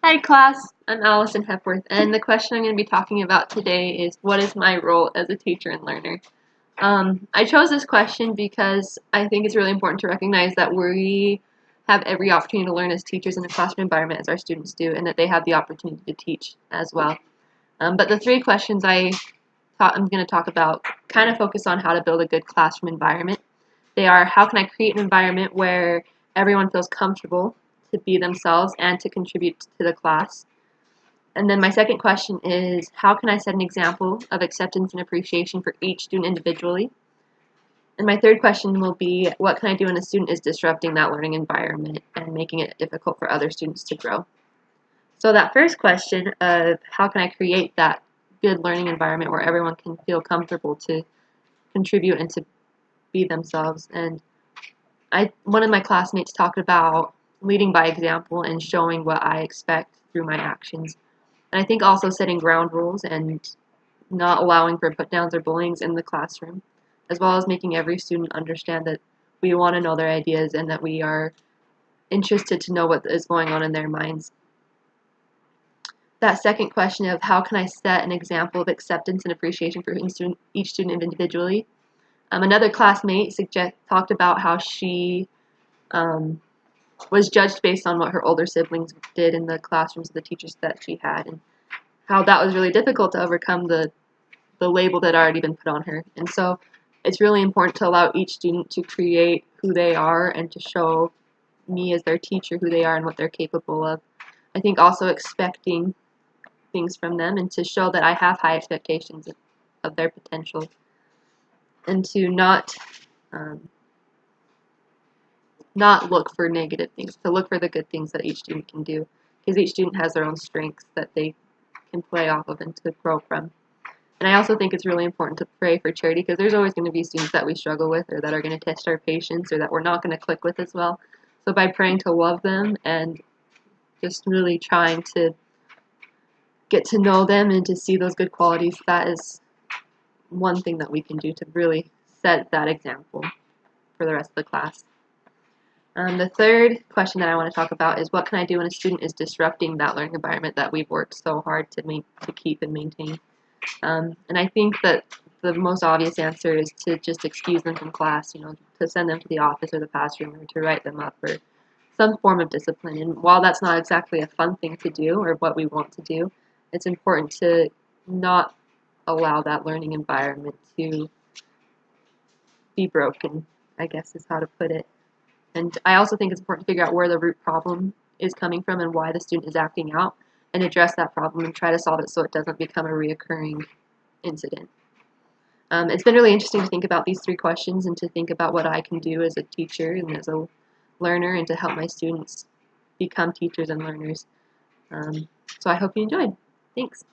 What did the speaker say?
Hi class, I'm Allison Hepworth, and the question I'm going to be talking about today is what is my role as a teacher and learner? I chose this question because I think it's really important to recognize that we have every opportunity to learn as teachers in a classroom environment as our students do, and that they have the opportunity to teach as well. But the three questions I'm going to talk about kind of focus on how to build a good classroom environment. They are, how can I create an environment where everyone feels comfortable to be themselves and to contribute to the class? And then my second question is, how can I set an example of acceptance and appreciation for each student individually? And my third question will be, what can I do when a student is disrupting that learning environment and making it difficult for other students to grow? So that first question of how can I create that good learning environment where everyone can feel comfortable to contribute and to be themselves. And one of my classmates talked about leading by example and showing what I expect through my actions. And I think also setting ground rules and not allowing for put downs or bullying in the classroom, as well as making every student understand that we want to know their ideas and that we are interested to know what is going on in their minds. That second question of how can I set an example of acceptance and appreciation for each student individually. Another classmate talked about how she was judged based on what her older siblings did in the classrooms of the teachers that she had, and how that was really difficult to overcome the label that had already been put on her. And so it's really important to allow each student to create who they are and to show me as their teacher who they are and what they're capable of. I think also expecting things from them and to show that I have high expectations of their potential, and to not look for negative things, to look for the good things that each student can do, because each student has their own strengths that they can play off of and to grow from. And I also think it's really important to pray for charity, because there's always going to be students that we struggle with or that are going to test our patience or that we're not going to click with as well. So by praying to love them and just really trying to get to know them and to see those good qualities, that is one thing that we can do to really set that example for the rest of the class. The third question that I want to talk about is, what can I do when a student is disrupting that learning environment that we've worked so hard to keep and maintain? And I think that the most obvious answer is to just excuse them from class, to send them to the office or the classroom, or to write them up, or some form of discipline. And while that's not exactly a fun thing to do or what we want to do, it's important to not allow that learning environment to be broken, I guess is how to put it. And I also think it's important to figure out where the root problem is coming from and why the student is acting out, and address that problem and try to solve it so it doesn't become a reoccurring incident. It's been really interesting to think about these three questions and to think about what I can do as a teacher and as a learner and to help my students become teachers and learners. So I hope you enjoyed. Thanks.